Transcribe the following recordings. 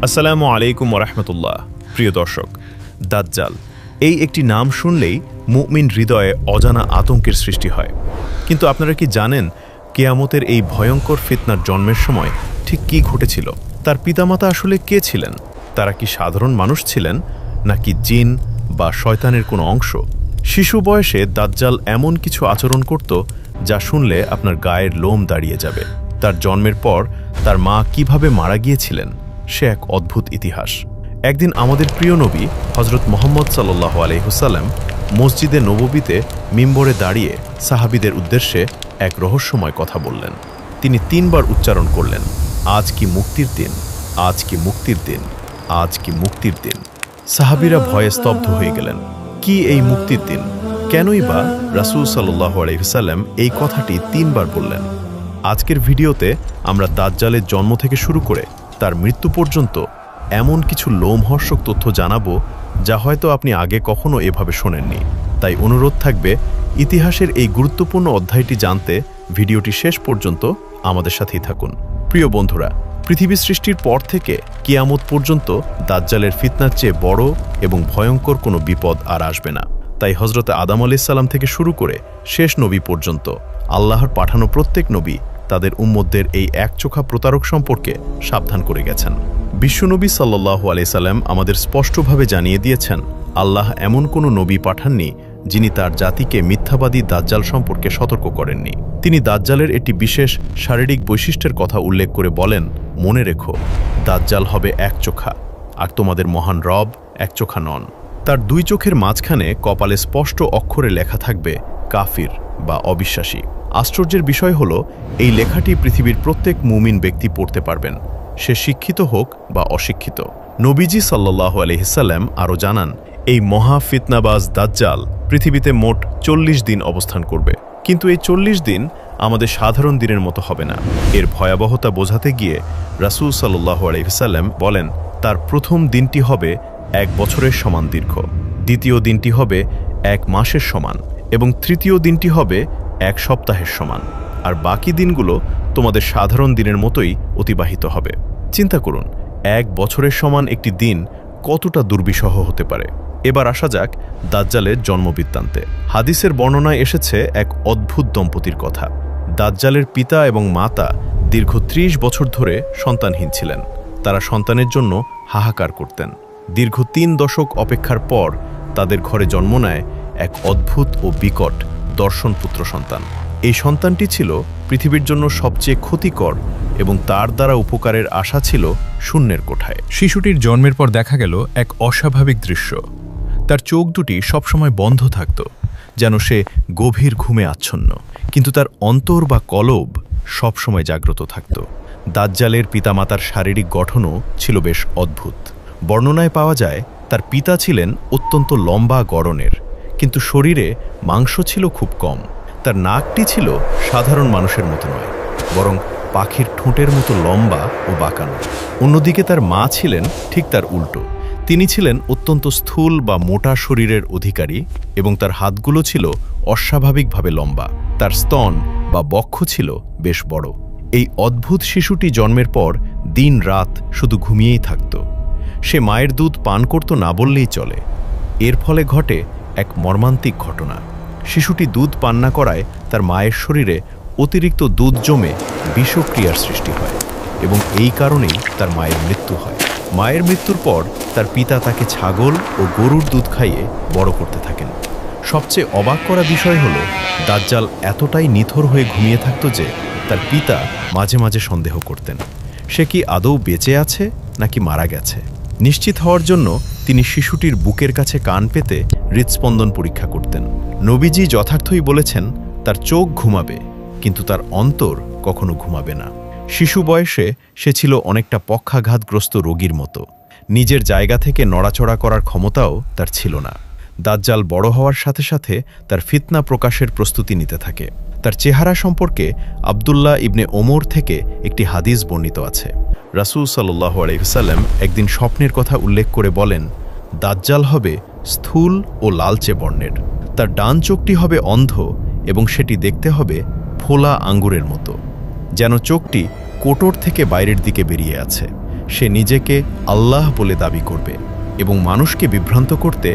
আসসালামু আলাইকুম ওরহমতুল্লাহ। প্রিয় দর্শক, দাজ্জাল এই একটি নাম শুনলেই মুমিন হৃদয়ে অজানা আতঙ্কের সৃষ্টি হয়। কিন্তু আপনারা কি জানেন কিয়ামতের এই ভয়ঙ্কর ফিতনার জন্মের সময় ঠিক কী ঘটেছিল? তার পিতামাতা আসলে কে ছিলেন? তারা কি সাধারণ মানুষ ছিলেন, নাকি জিন বা শয়তানের কোনো অংশ? শিশু বয়সে দাজ্জাল এমন কিছু আচরণ করত যা শুনলে আপনার গায়ের লোম দাঁড়িয়ে যাবে। তার জন্মের পর তার মা কিভাবে মারা গিয়েছিলেন সে এক অদ্ভুত ইতিহাস। একদিন আমাদের প্রিয় নবী হজরত মুহাম্মদ সাল্লাল্লাহু আলাইহি ওয়াসাল্লাম মসজিদে নববীতে মিম্বরে দাঁড়িয়ে সাহাবীদের উদ্দেশ্যে এক রহস্যময় কথা বললেন। তিনি ৩ বার উচ্চারণ করলেন, আজ কি মুক্তির দিন, আজ কি মুক্তির দিন, আজ কি মুক্তির দিন। সাহাবীরা ভয়ে স্তব্ধ হয়ে গেলেন। কি এই মুক্তির দিন? কেনই বা রাসূল সাল্লাল্লাহু আলাইহি ওয়াসাল্লাম এই কথাটি ৩ বার বললেন? আজকের ভিডিওতে আমরা দাজ্জালের জন্ম থেকে শুরু করে তার মৃত্যু পর্যন্ত এমন কিছু লোমহর্ষক তথ্য জানাবো যা হয়তো আপনি আগে কখনো এভাবে শোনেননি। তাই অনুরোধ থাকবে ইতিহাসের এই গুরুত্বপূর্ণ অধ্যায়টি জানতে ভিডিওটি শেষ পর্যন্ত আমাদের সাথেই থাকুন। প্রিয় বন্ধুরা, পৃথিবী সৃষ্টির পর থেকে কিয়ামত পর্যন্ত দাজ্জালের ফিতনার চেয়ে বড় এবং ভয়ঙ্কর কোনো বিপদ আর আসবে না। তাই হযরত আদম আলাইহিস সালাম থেকে শুরু করে শেষ নবী পর্যন্ত আল্লাহর পাঠানো প্রত্যেক নবী তাদের উম্মতদের এই একচোখা প্রতারক সম্পর্কে সাবধান করে গেছেন। বিশ্বনবী সাল্লাল্লাহু আলাইহি সাল্লাম আমাদের স্পষ্টভাবে জানিয়ে দিয়েছেন, আল্লাহ এমন কোনো নবী পাঠাননি যিনি তার জাতিকে মিথ্যাবাদী দাজ্জাল সম্পর্কে সতর্ক করেননি। তিনি দাজ্জালের একটি বিশেষ শারীরিক বৈশিষ্ট্যের কথা উল্লেখ করে বলেন, মনে রেখো, দাজ্জাল হবে একচোখা, আর তোমাদের মহান রব একচোখা নন। তার 2 চোখের মাঝখানে কপালে স্পষ্ট অক্ষরে লেখা থাকবে কাফির বা অবিশ্বাসী। আশ্চর্যের বিষয় হলো এই লেখাটি পৃথিবীর প্রত্যেক মুমিন ব্যক্তি পড়তে পারবেন, সে শিক্ষিত হোক বা অশিক্ষিত। নবীজি সাল্লাল্লাহু আলাইহি সাল্লাম আরও জানান, এই মহা ফিতনাবাজ দাজ্জাল পৃথিবীতে মোট 40 দিন অবস্থান করবে। কিন্তু এই 40 দিন আমাদের সাধারণ দিনের মতো হবে না। এর ভয়াবহতা বোঝাতে গিয়ে রাসূল সাল্লাল্লাহু আলাইহি সাল্লাম বলেন, তার প্রথম দিনটি হবে 1 বছরের সমান দীর্ঘ, দ্বিতীয় দিনটি হবে 1 মাসের সমান, এবং তৃতীয় দিনটি হবে 1 সপ্তাহের সমান, আর বাকি দিনগুলো তোমাদের সাধারণ দিনের মতোই অতিবাহিত হবে। চিন্তা করুন, 1 বছরের সমান একটি দিন কতটা দুর্বিষহ হতে পারে। এবার আসা যাক দাজ্জালের জন্মবৃত্তান্তে। হাদিসের বর্ণনায় এসেছে এক অদ্ভুত দম্পতির কথা। দাজ্জালের পিতা এবং মাতা দীর্ঘ 30 বছর ধরে সন্তানহীন ছিলেন। তারা সন্তানের জন্য হাহাকার করতেন। দীর্ঘ 3 দশক অপেক্ষার পর তাদের ঘরে জন্ম নেয় এক অদ্ভুত ও বিকট দর্শনপুত্র সন্তান। এই সন্তানটি ছিল পৃথিবীর জন্য সবচেয়ে ক্ষতিকর এবং তার দ্বারা উপকারের আশা ছিল শূন্যের কোঠায়। শিশুটির জন্মের পর দেখা গেল এক অস্বাভাবিক দৃশ্য। তার চোখ দুটি সবসময় বন্ধ থাকত, যেন সে গভীর ঘুমে আচ্ছন্ন, কিন্তু তার অন্তর বা কলব সবসময় জাগ্রত থাকত। দাজ্জালের পিতামাতার শারীরিক গঠনও ছিল বেশ অদ্ভুত। বর্ণনায় পাওয়া যায় তার পিতা ছিলেন অত্যন্ত লম্বা গড়নের, কিন্তু শরীরে মাংস ছিল খুব কম। তার নাকটি ছিল সাধারণ মানুষের মতো নয়, বরং পাখির ঠোঁটের মতো লম্বা ও বাঁকানো। অন্যদিকে তার মা ছিলেন ঠিক তার উল্টো। তিনি ছিলেন অত্যন্ত স্থূল বা মোটা শরীরের অধিকারী, এবং তার হাতগুলো ছিল অস্বাভাবিকভাবে লম্বা। তার স্তন বা বক্ষ ছিল বেশ বড়। এই অদ্ভুত শিশুটি জন্মের পর দিন রাত শুধু ঘুমিয়েই থাকত। সে মায়ের দুধ পান করত না বললেই চলে। এর ফলে ঘটে এক মর্মান্তিক ঘটনা। শিশুটি দুধ পান না করায় তার মায়ের শরীরে অতিরিক্ত দুধ জমে বিষক্রিয়ার সৃষ্টি হয়, এবং এই কারণেই তার মায়ের মৃত্যু হয়। মায়ের মৃত্যুর পর তার পিতা তাকে ছাগল ও গরুর দুধ খাইয়ে বড় করতে থাকেন। সবচেয়ে অবাক করা বিষয় হলো, দাজ্জাল এতটাই নিথর হয়ে ঘুমিয়ে থাকত যে তার পিতা মাঝে মাঝে সন্দেহ করতেন সে কি আদৌ বেঁচে আছে নাকি মারা গেছে। নিশ্চিত হওয়ার জন্য তিনি শিশুটির বুকের কাছে কান পেতে হৃদস্পন্দন পরীক্ষা করতেন। নবীজি যথার্থই বলেছেন, তার চোখ ঘুমাবে, কিন্তু তার অন্তর কখনো ঘুমাবে না। শিশু বয়সে সে ছিল অনেকটা পক্ষাঘাতগ্রস্ত রোগীর মতো। নিজের জায়গা থেকে নড়াচড়া করার ক্ষমতাও তার ছিল না। দাজ্জাল বড় হওয়ার সাথে সাথে তার ফিতনা প্রকাশের প্রস্তুতি নিতে থাকে। তার চেহারা সম্পর্কে আব্দুল্লাহ ইবনে ওমর থেকে একটি হাদিস বর্ণিত আছে। রাসূল সাল্লাল্লাহু আলাইহি ওয়াসাল্লাম একদিন স্বপ্নের কথা উল্লেখ করে বলেন, দাজ্জাল হবে স্থূল ও লালচে বর্ণের। তার ডান চোখটি হবে অন্ধ এবং সেটি দেখতে হবে ফোলা আঙ্গুরের মতো, যেন চোখটি কোটর থেকে বাইরের দিকে বেরিয়ে আছে। সে নিজেকে আল্লাহ বলে দাবি করবে এবং মানুষকে বিভ্রান্ত করতে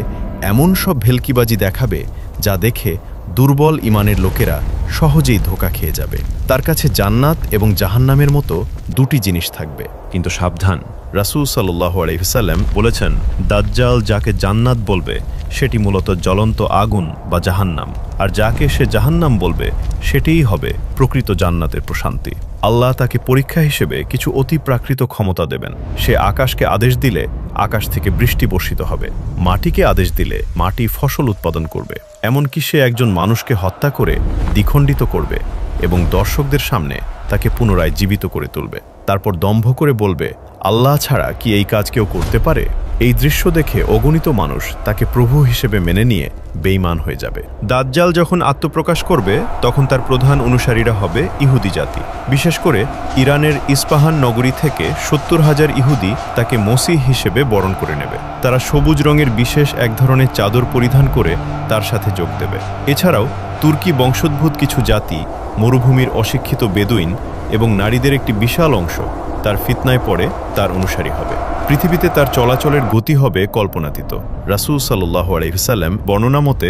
এমন সব ভেলকিবাজি দেখাবে যা দেখে দুর্বল ঈমানের লোকেরা সহজেই ধোঁকা খেয়ে যাবে। তার কাছে জান্নাত এবং জাহান্নামের মতো দুটি জিনিস থাকবে, কিন্তু সাবধান। রাসূল সাল্লাল্লাহু আলাইহি ওয়াসাল্লাম বলেছেন, দাজ্জাল যাকে জান্নাত বলবে সেটি মূলত জ্বলন্ত আগুন বা জাহান্নাম, আর যাকে সে জাহান্নাম বলবে সেটিই হবে প্রকৃত জান্নাতের প্রশান্তি। আল্লাহ তাকে পরীক্ষা হিসেবে কিছু অতি প্রাকৃত ক্ষমতা দেবেন। সে আকাশকে আদেশ দিলে আকাশ থেকে বৃষ্টি বর্ষিত হবে, মাটিকে আদেশ দিলে মাটি ফসল উৎপাদন করবে, এমনকি সে একজন মানুষকে হত্যা করে দ্বিখণ্ডিত করবে এবং দর্শকদের সামনে তাকে পুনরায় জীবিত করে তুলবে। তারপর দম্ভ করে বলবে, আল্লাহ ছাড়া কি এই কাজ কেউ করতে পারে? এই দৃশ্য দেখে অগণিত মানুষ তাকে প্রভু হিসেবে মেনে নিয়ে বেঈমান হয়ে যাবে। দাজ্জাল যখন আত্মপ্রকাশ করবে তখন তার প্রধান অনুসারীরা হবে ইহুদি জাতি। বিশেষ করে ইরানের ইস্পাহান নগরী থেকে ৭০,০০০ ইহুদি তাকে মসিহ হিসেবে বরণ করে নেবে। তারা সবুজ রঙের বিশেষ এক ধরনের চাদর পরিধান করে তার সাথে যোগ দেবে। এছাড়াও তুর্কি বংশোদ্ভূত কিছু জাতি, মরুভূমির অশিক্ষিত বেদুইন এবং নারীদের একটি বিশাল অংশ তার ফিতনায় পড়ে তার অনুসারী হবে। পৃথিবীতে তার চলাচলের গতি হবে কল্পনাতীত। রাসূল সাল্লাল্লাহু আলাইহি ওয়াসাল্লাম বর্ণনা মতে,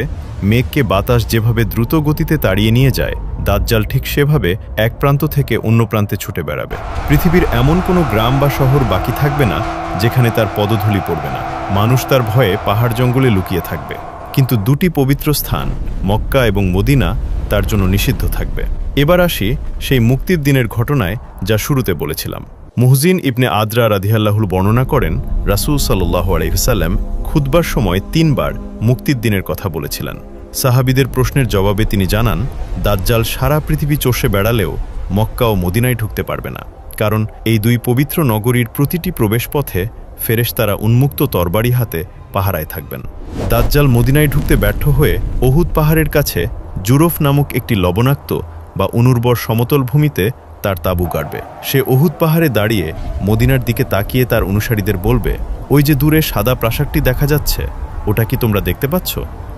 মেঘকে বাতাস যেভাবে দ্রুত গতিতে তাড়িয়ে নিয়ে যায়, দাজ্জাল ঠিক সেভাবে এক প্রান্ত থেকে অন্য প্রান্তে ছুটে বেড়াবে। পৃথিবীর এমন কোনো গ্রাম বা শহর বাকি থাকবে না যেখানে তার পদধূলি পড়বে না। মানুষ তার ভয়ে পাহাড় জঙ্গলে লুকিয়ে থাকবে, কিন্তু দুটি পবিত্র স্থান মক্কা এবং মদিনা তার জন্য নিষিদ্ধ থাকবে। এবার আসি সেই মুক্তির দিনের ঘটনায়, যা শুরুতে বলেছিলাম। মুহজিন ইবনে আদরা রাদিয়াল্লাহু বর্ণনা করেন, রাসূল সাল্লাল্লাহু আলাইহি ওয়াসাল্লাম খুতবার সময় ৩ বার মুক্তির দিনের কথা বলেছিলেন। সাহাবীদের প্রশ্নের জবাবে তিনি জানান, দাজ্জাল সারা পৃথিবী চষে বেড়ালেও মক্কা ও মদিনায় ঢুকতে পারবে না, কারণ এই দুই পবিত্র নগরীর প্রতিটি প্রবেশপথে ফেরেশতারা উন্মুক্ত তরবারি হাতে পাহারায় থাকবেন। দাজ্জাল মদিনায় ঢুকতে ব্যর্থ হয়ে উহুদ পাহাড়ের কাছে জুরফ নামক একটি লবণাক্ত বা অনুর্বর সমতল ভূমিতে তার তাঁবু গাড়বে। সে উহুদ পাহাড়ে দাঁড়িয়ে মদিনার দিকে তাকিয়ে তার অনুসারীদের বলবে, ওই যে দূরে সাদা প্রাসাদটি দেখা যাচ্ছে, ওটা কি তোমরা দেখতে পাচ্ছ?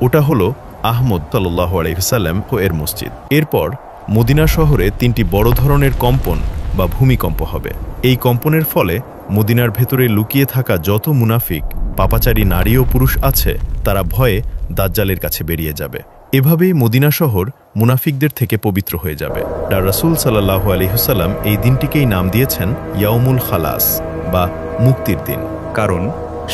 ওটা হলো আহমদ সাল্লাল্লাহু আলাইহি ওয়াসাল্লাম ও এর মসজিদ। এরপর মদিনা শহরে ৩টি বড় ধরনের কম্পন বা ভূমিকম্প হবে। এই কম্পনের ফলে মদিনার ভেতরে লুকিয়ে থাকা যত মুনাফিক, পাপাচারী নারী ও পুরুষ আছে, তারা ভয়ে দাজ্জালের কাছে বেরিয়ে যাবে। এভাবেই মদিনা শহর মুনাফিকদের থেকে পবিত্র হয়ে যাবে। রাসূল সাল্লাল্লাহু আলাইহি ওয়াসাল্লাম এই দিনটিকেই নাম দিয়েছেন ইয়াউমুল খালাস বা মুক্তির দিন, কারণ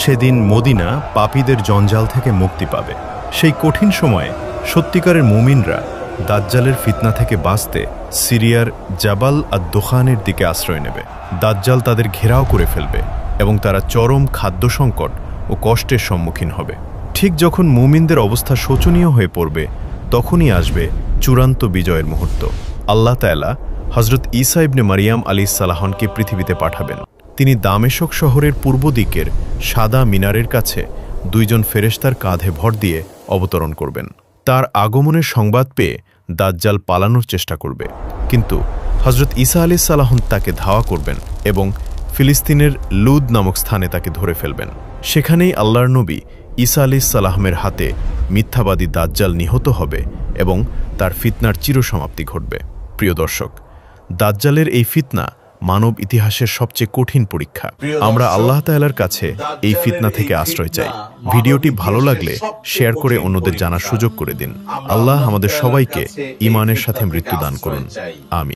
সেদিন মদিনা পাপীদের জঞ্জাল থেকে মুক্তি পাবে। সেই কঠিন সময়ে সত্যিকারের মুমিনরা দাজ্জালের ফিতনা থেকে বাঁচতে সিরিয়ার জাবাল আদ-দোখানের দিকে আশ্রয় নেবে। দাজ্জাল তাদের ঘেরাও করে ফেলবে এবং তারা চরম খাদ্য সংকট ও কষ্টের সম্মুখীন হবে। ঠিক যখন মুমিনদের অবস্থা শোচনীয় হয়ে পড়বে, তখনই আসবে চূড়ান্ত বিজয়ের মুহূর্ত। আল্লাহ তাআলা হযরত ঈসা ইবনে মারিয়াম আলাইহিস সালামকে পৃথিবীতে পাঠাবেন। তিনি দামেশক শহরের পূর্ব দিকের সাদা মিনারের কাছে 2 জন ফেরেশতার কাঁধে ভর দিয়ে অবতরণ করবেন। তার আগমনের সংবাদ পেয়ে দাজ্জাল পালানোর চেষ্টা করবে, কিন্তু হযরত ঈসা আলাইহিস সালাম তাকে ধাওয়া করবেন এবং ফিলিস্তিনের লুদ নামক স্থানে তাকে ধরে ফেলবেন। সেখানেই আল্লাহর নবী ঈসা আলাইহিস সালামের হাতে মিথ্যাবাদী দাজ্জাল নিহত হবে এবং তার ফিতনার চিরসমাপ্তি ঘটবে। প্রিয় দর্শক, দাজ্জালের এই ফিতনা মানব ইতিহাসের সবচেয়ে কঠিন পরীক্ষা। আমরা আল্লাহ তাআলার কাছে এই ফিতনা থেকে আশ্রয় চাই। ভিডিওটি ভালো লাগলে শেয়ার করে অন্যদের জানার সুযোগ করে দিন। আল্লাহ আমাদের সবাইকে ঈমানের সাথে মৃত্যু দান করুন। আমিন।